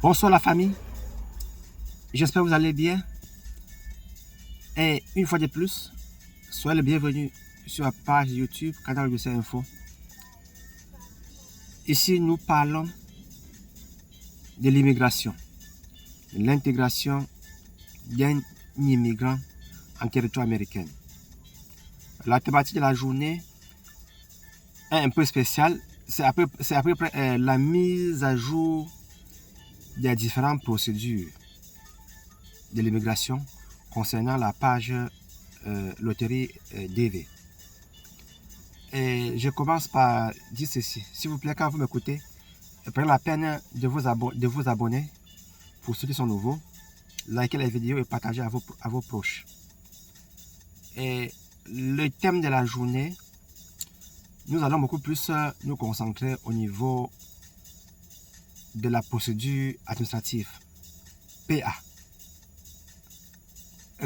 Bonsoir la famille, j'espère que vous allez bien. Et une fois de plus, soyez le bienvenu sur la page YouTube Canal UBC Info. Ici, nous parlons de l'immigration, de l'intégration d'un immigrant en territoire américain. La thématique de la journée est un peu spéciale. C'est à peu près la mise à jour des différentes procédures de l'immigration concernant la page loterie DV. Et je commence par dire ceci. S'il vous plaît, quand vous m'écoutez, prenez la peine de vous abonner pour ceux qui sont nouveaux. Likez la vidéo et partagez à vos proches. Et le thème de la journée, nous allons beaucoup plus nous concentrer au niveau de la procédure administrative, PA.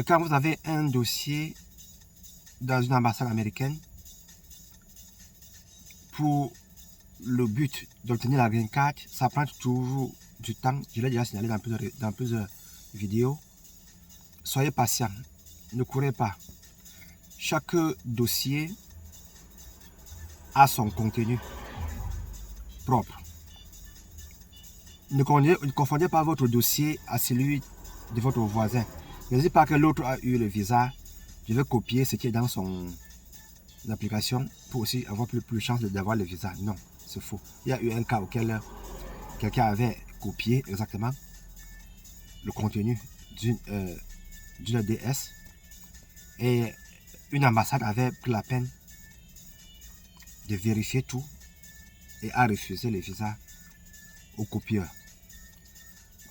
Quand vous avez un dossier dans une ambassade américaine pour le but d'obtenir la green card, ça prend toujours du temps. Je l'ai déjà signalé dans plusieurs vidéos. Soyez patient, ne courez pas. Chaque dossier a son contenu propre. Ne confondez pas votre dossier à celui de votre voisin. Ne dites pas que l'autre a eu le visa, je vais copier ce qui est dans son application pour aussi avoir plus de chance d'avoir le visa. Non, c'est faux. Il y a eu un cas auquel quelqu'un avait copié exactement le contenu d'une DS et une ambassade avait pris la peine de vérifier tout et a refusé le visa au copieur.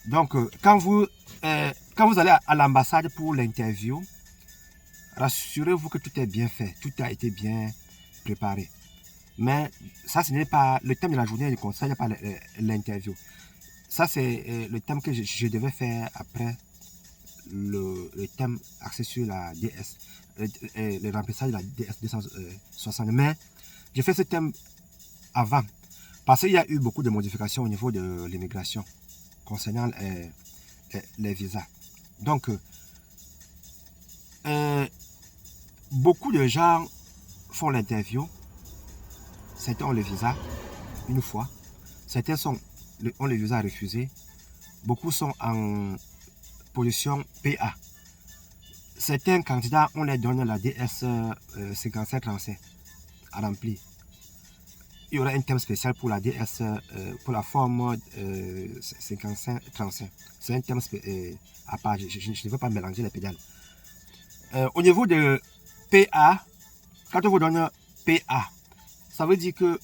Donc, quand vous allez à l'ambassade pour l'interview, rassurez-vous que tout est bien fait, tout a été bien préparé. Mais ça, ce n'est pas le thème de la journée, ne concerne pas l'interview. Ça, c'est le thème que je devais faire après le thème axé sur la DS, le remplissage de la DS 260. Mais j'ai fait ce thème avant, parce qu'il y a eu beaucoup de modifications au niveau de l'immigration concernant les visas. Donc, beaucoup de gens font l'interview. Certains ont le visa une fois. Certains ont le visa refusé. Beaucoup sont en position PA. Certains candidats, on les donne la DS 5735 à remplir. Il y aura un thème spécial pour la DS, pour la forme 5535. C'est un thème à part. Je ne veux pas mélanger les pédales. Au niveau de PA, quand on vous donne PA, ça veut dire que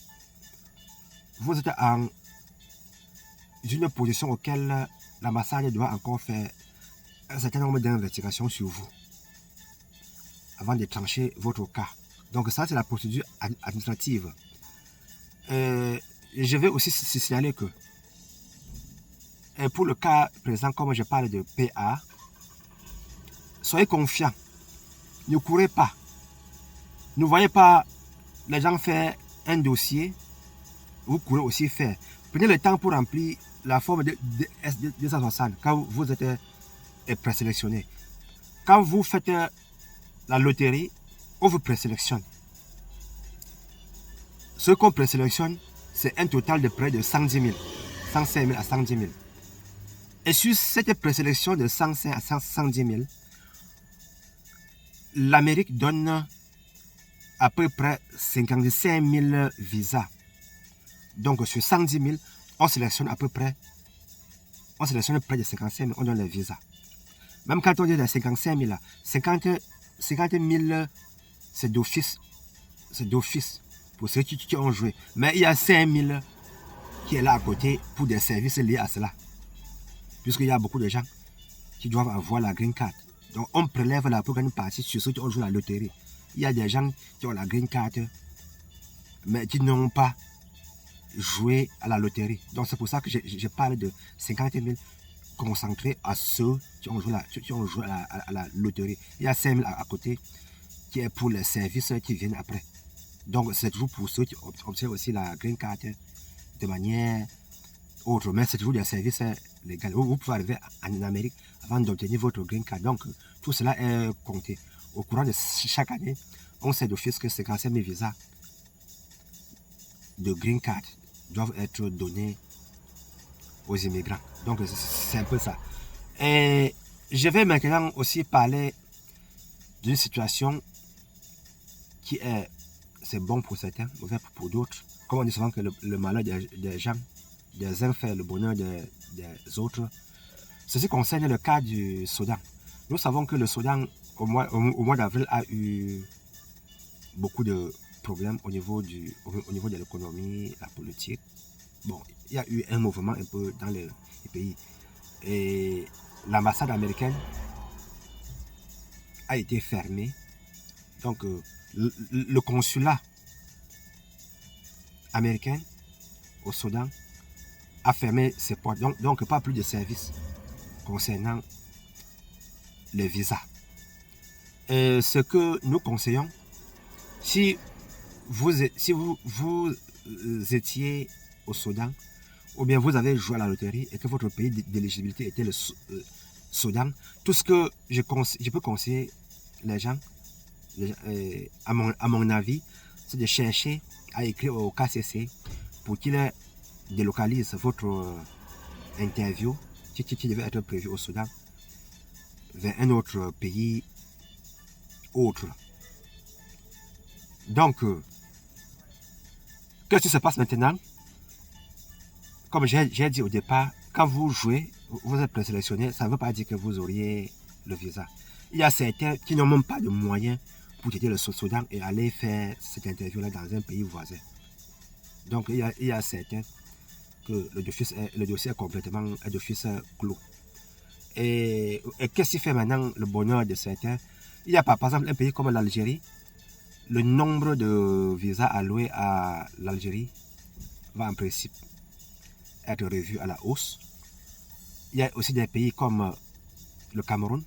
vous êtes en une position auquel l'ambassade doit encore faire un certain nombre d'investigations sur vous avant de trancher votre cas. Donc ça, c'est la procédure administrative. Je vais aussi signaler que pour le cas présent, comme je parle de PA, soyez confiants. Ne courez pas. Ne voyez pas les gens faire un dossier. Vous courez aussi faire. Prenez le temps pour remplir la forme de DS260 quand vous êtes présélectionné. Quand vous faites la loterie, on vous présélectionne. Ce qu'on présélectionne, c'est un total de près de 110 000, 105 000 à 110 000. Et sur cette présélection de 105 à 110 000, l'Amérique donne à peu près 55 000 visas. Donc sur 110 000, on sélectionne près de 55 000, on donne les visas. Même quand on dit les 55 000, 50 000, c'est d'office. C'est d'office pour ceux qui ont joué. Mais il y a 5 000 qui est là à côté pour des services liés à cela. Puisqu'il y a beaucoup de gens qui doivent avoir la green card. Donc on prélève la plus grande partie sur ceux qui ont joué à la loterie. Il y a des gens qui ont la green card, mais qui n'ont pas joué à la loterie. Donc c'est pour ça que je parle de 50 000 concentrés à ceux qui ont joué à la loterie. Il y a 5 000 à côté qui est pour les services qui viennent après. Donc c'est toujours pour ceux qui obtiennent aussi la green card de manière autres, mais c'est toujours des services légaux. Vous pouvez arriver en Amérique avant d'obtenir votre green card. Donc, tout cela est compté. Au courant de chaque année, on sait d'office que 55 000 visas de green card doivent être donnés aux immigrants. Donc, c'est un peu ça. Et je vais maintenant aussi parler d'une situation qui est, c'est bon pour certains, mauvais pour d'autres. Comme on dit souvent que le malheur des gens, des uns fait le bonheur des autres. Ceci concerne le cas du Soudan. Nous savons que le Soudan, au mois d'avril, a eu beaucoup de problèmes au niveau de l'économie, la politique. Bon, il y a eu un mouvement un peu dans les pays. Et l'ambassade américaine a été fermée. Donc, le consulat américain au Soudan a fermé ses portes. Donc pas plus de services concernant les visas. Et ce que nous conseillons, si vous étiez au Soudan, ou bien vous avez joué à la loterie et que votre pays d'éligibilité était le Soudan, tout ce que je peux conseiller les gens, à mon avis, c'est de chercher à écrire au KCC pour qu'il délocalise votre interview qui devait être prévue au Soudan vers un autre pays autre. Donc, qu'est-ce qui se passe maintenant? Comme j'ai dit au départ, quand vous jouez, vous êtes présélectionné, ça ne veut pas dire que vous auriez le visa. Il y a certains qui n'ont même pas de moyens pour quitter le Soudan et aller faire cette interview-là dans un pays voisin. Donc, il y a certains que le dossier est complètement clos. Et qu'est-ce qui fait maintenant le bonheur de certains? Il y a par exemple un pays comme l'Algérie, le nombre de visas alloués à l'Algérie va en principe être revu à la hausse. Il y a aussi des pays comme le Cameroun.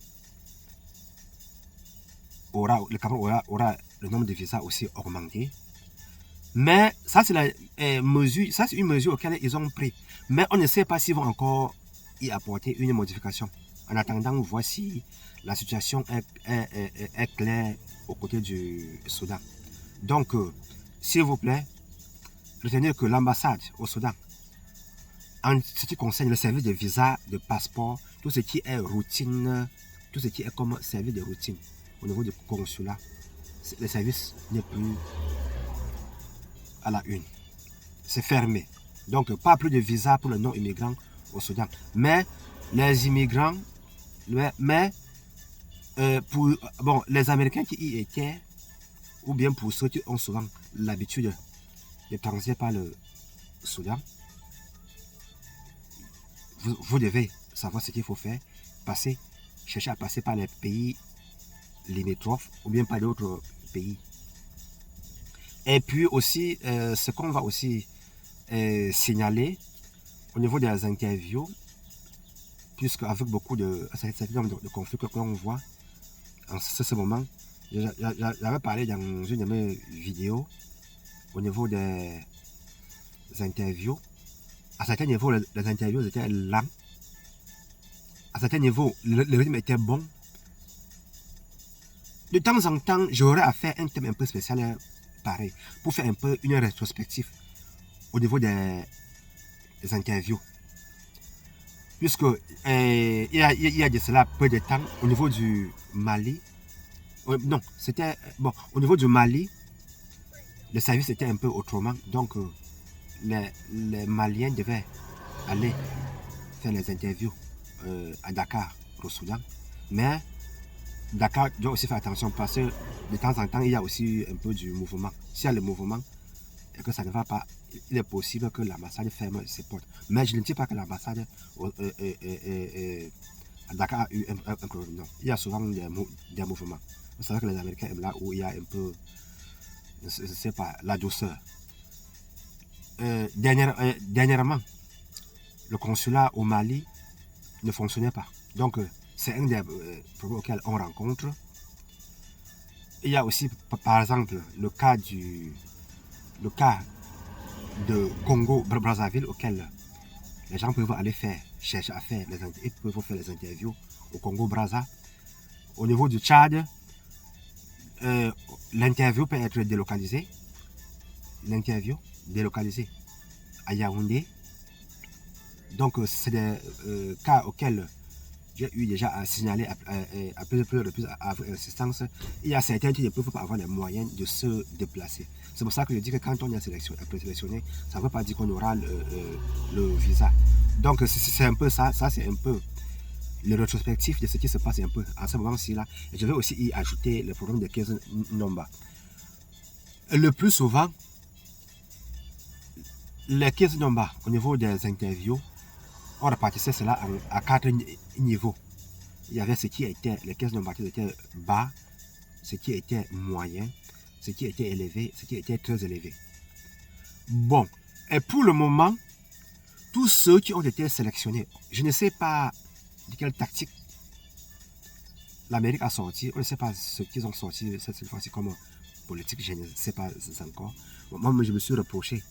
Le Cameroun aura le nombre de visas aussi augmenté. Mais ça, c'est une mesure auquel ils ont pris. Mais on ne sait pas s'ils vont encore y apporter une modification. En attendant, voici la situation est claire aux côtés du Soudan. Donc, s'il vous plaît, retenez que l'ambassade au Soudan, en ce qui concerne le service de visa, de passeport, tout ce qui est routine, tout ce qui est comme service de routine au niveau du consulat, le service n'est plus à la une. C'est fermé. Donc, pas plus de visa pour les non-immigrants au Soudan. Mais les immigrants, pour les Américains qui y étaient, ou bien pour ceux qui ont souvent l'habitude de transiter par le Soudan, vous devez savoir ce qu'il faut faire, chercher à passer par les pays limitrophes ou bien par d'autres pays. Et puis aussi, ce qu'on va aussi signaler au niveau des interviews, puisque avec beaucoup de conflits que l'on voit en ce moment, j'avais parlé dans une de mes vidéos au niveau des interviews. À certains niveaux, les interviews étaient lents. À certains niveaux, le rythme était bon. De temps en temps, j'aurais à faire un thème un peu spécial pareil, pour faire un peu une rétrospective au niveau des interviews. Puisque il y a de cela peu de temps, au niveau du Mali, non, c'était, bon, au niveau du Mali, le service était un peu autrement. Donc, les Maliens devaient aller faire les interviews à Dakar, au Soudan. Mais Dakar doit aussi faire attention parce que de temps en temps, il y a aussi un peu du mouvement. S'il y a le mouvement et que ça ne va pas, il est possible que l'ambassade ferme ses portes. Mais je ne dis pas que l'ambassade à Dakar a eu un problème. Non, il y a souvent des mouvements. Vous savez que les Américains aiment là où il y a un peu, je ne sais pas, la douceur. Dernièrement, le consulat au Mali ne fonctionnait pas. Donc, c'est un des problèmes auxquels on rencontre. Il y a aussi, par exemple, le cas de Congo-Brazzaville auquel les gens peuvent aller chercher à faire ils peuvent faire les interviews au Congo-Brazza. Au niveau du Tchad, l'interview peut être délocalisée. L'interview délocalisée à Yaoundé. Donc, c'est des cas auxquels j'ai eu déjà à signaler à plusieurs reprises à votre assistance. Il y a certains qui ne peuvent pas avoir les moyens de se déplacer. C'est pour ça que je dis que quand on est présélectionné, ça ne veut pas dire qu'on aura le visa. Donc, c'est un peu ça. Ça, c'est un peu le rétrospectif de ce qui se passe un peu à ce moment-ci là. Et je vais aussi y ajouter le problème des 15 nombres. Le plus souvent, les 15 nombres au niveau des interviews, on répartissait cela à 4 niveaux. Il y avait ce qui était, les 15 nombres qui étaient bas, ce qui était moyen, ce qui était élevé, ce qui était très élevé. Bon, et pour le moment, tous ceux qui ont été sélectionnés, je ne sais pas de quelle tactique l'Amérique a sorti, on ne sait pas ce qu'ils ont sorti cette fois-ci comme politique, je ne sais pas encore. Moi, je me suis rapproché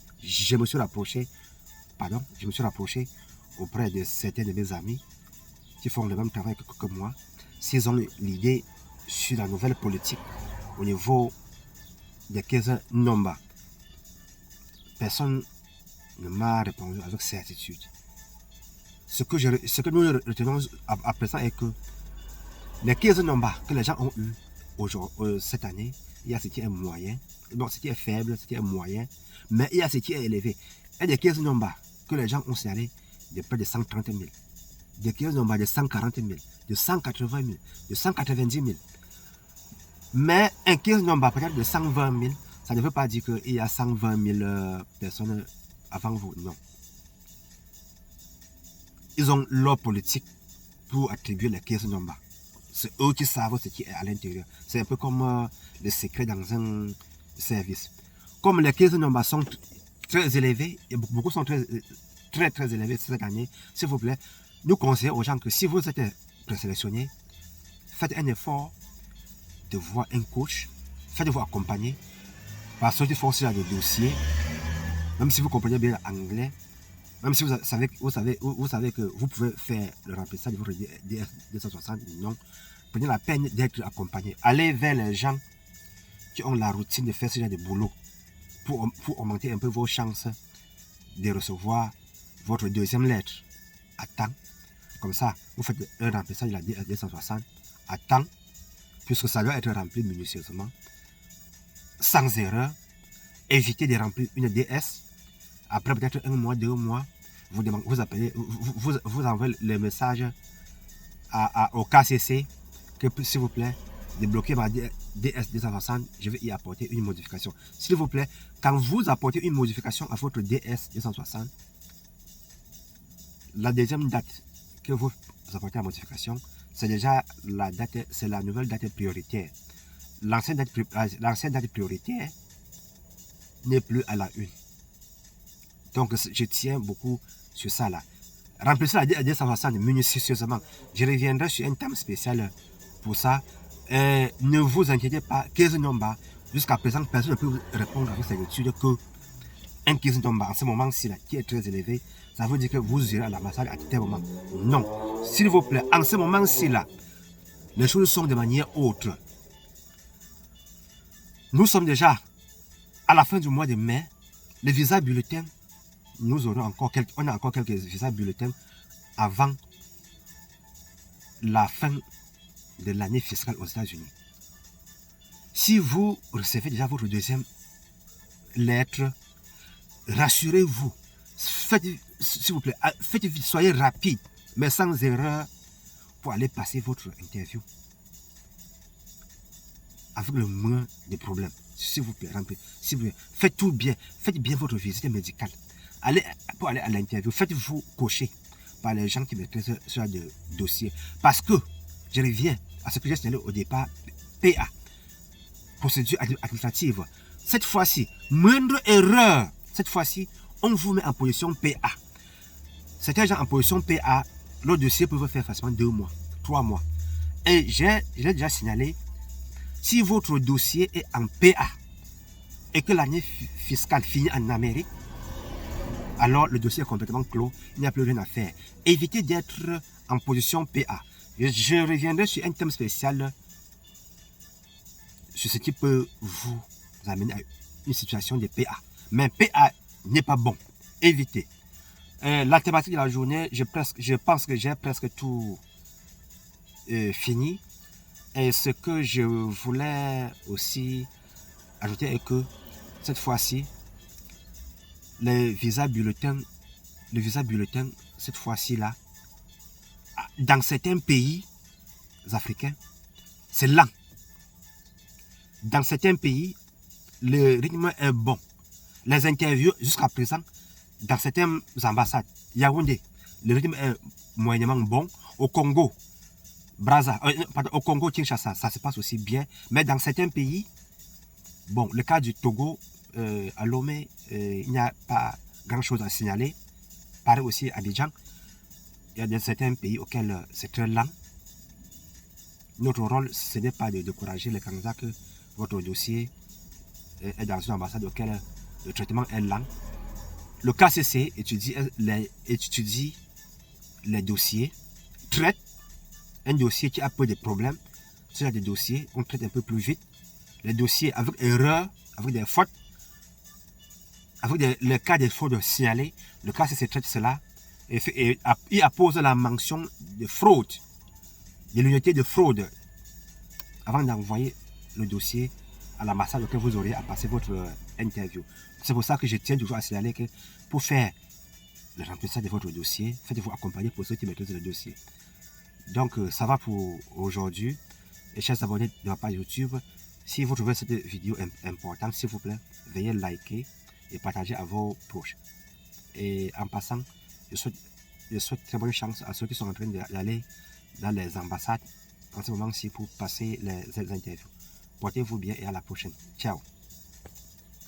auprès de certains de mes amis qui font le même travail que moi, s'ils ont l'idée sur la nouvelle politique au niveau des 15 nombres. Personne ne m'a répondu avec certitude. Ce que nous retenons à présent est que les 15 nombres que les gens ont eu cette année, il y a ce qui est moyen, donc ce qui est faible, ce qui est moyen, mais il y a ce qui est élevé. Et les 15 nombres que les gens ont signalés de près de 130 000, de 15 nombres de 140 000, de 180 000, de 190 000. Mais un 15 nombres peut-être de 120 000, ça ne veut pas dire qu'il y a 120 000 personnes avant vous, non. Ils ont leur politique pour attribuer les 15 nombres. C'est eux qui savent ce qui est à l'intérieur. C'est un peu comme le secret dans un service. Comme les 15 nombres sont très élevés, et beaucoup sont très élevés cette année, s'il vous plaît, nous conseillons aux gens que si vous êtes présélectionné, faites un effort de voir un coach, faites-vous accompagner par ceux qui font aussi des dossiers, même si vous comprenez bien l'anglais, même si vous savez que vous pouvez faire le remplissage de votre DS 260, non. Prenez la peine d'être accompagné. Allez vers les gens qui ont la routine de faire ce genre de boulot pour augmenter un peu vos chances de recevoir votre deuxième lettre à temps. Comme ça, vous faites un remplissage de la DS 260 à temps, puisque ça doit être rempli minutieusement, sans erreur. Évitez de remplir une DS. Après peut-être 1 mois, 2 mois, vous appelez, vous envoyez le message au KCC que s'il vous plaît, débloquez ma DS 260, je vais y apporter une modification. S'il vous plaît, quand vous apportez une modification à votre DS 260, la deuxième date que vous apportez la modification, c'est déjà la date, c'est la nouvelle date prioritaire. L'ancienne date prioritaire n'est plus à la une. Donc, je tiens beaucoup sur ça là. Remplissez la DS 260 minutieusement. Je reviendrai sur un thème spécial pour ça. Ne vous inquiétez pas, 15 nombres, jusqu'à présent, personne ne peut vous répondre avec certitude que un 15 nombres en ce moment-ci là, qui est très élevé, ça veut dire que vous irez à l'ambassade à tel moment. Non. S'il vous plaît, en ce moment-ci là, les choses sont de manière autre. Nous sommes déjà à la fin du mois de mai. Les visas bulletins, on a encore quelques visas bulletins avant la fin de l'année fiscale aux États-Unis. Si vous recevez déjà votre deuxième lettre, rassurez-vous, s'il vous plaît, soyez rapide, mais sans erreur pour aller passer votre interview avec le moins de problèmes. S'il vous plaît, s'il vous plaît, faites tout bien, faites bien votre visite médicale. Pour aller à l'interview, faites-vous cocher par les gens qui maîtrisent ce genre de dossier. Parce que, je reviens à ce que j'ai signalé au départ, PA, procédure administrative. Cette fois-ci, moindre erreur, cette fois-ci, on vous met en position PA. Certains gens en position PA, le dossier peut faire facilement 2 mois, 3 mois. Et j'ai déjà signalé, si votre dossier est en PA et que l'année fiscale finit en Amérique, alors le dossier est complètement clos, il n'y a plus rien à faire. Évitez d'être en position PA. Je reviendrai sur un thème spécial sur ce qui peut vous amener à une situation de PA. Mais PA n'est pas bon. Évitez. La thématique de la journée, je pense que j'ai presque tout fini. Et ce que je voulais aussi ajouter est que cette fois-ci, le visa bulletin, cette fois-ci là, dans certains pays africains, c'est lent. Dans certains pays, le rythme est bon. Les interviews, jusqu'à présent, dans certaines ambassades, Yaoundé, le rythme est moyennement bon. Au Congo, au Congo, Kinshasa, ça se passe aussi bien. Mais dans certains pays, bon, le cas du Togo, à Lomé, il n'y a pas grand-chose à signaler. Pareil aussi à Abidjan, il y a certains pays auxquels c'est très lent. Notre rôle, ce n'est pas de décourager les candidats que votre dossier est dans une ambassade auquel le traitement est lent. Le KCC étudie les dossiers, traite un dossier qui a peu de problèmes. S'il y a des dossiers, on traite un peu plus vite. Les dossiers avec erreurs, avec des fautes, avec le cas des fautes signalées, le KCC traite cela et il appose la mention de fraude, de l'unité de fraude, avant d'envoyer le dossier à l'ambassade auquel vous aurez à passer votre interview. C'est pour ça que je tiens toujours à signaler que pour faire le remplissage de votre dossier, faites-vous accompagner pour ceux qui maîtrisent le dossier. Donc, ça va pour aujourd'hui. Et chers abonnés de ma page YouTube, si vous trouvez cette vidéo importante, s'il vous plaît, veuillez liker et partager à vos proches. Et en passant, je souhaite très bonne chance à ceux qui sont en train d'aller dans les ambassades en ce moment-ci pour passer les interviews. Portez-vous bien et à la prochaine. Ciao.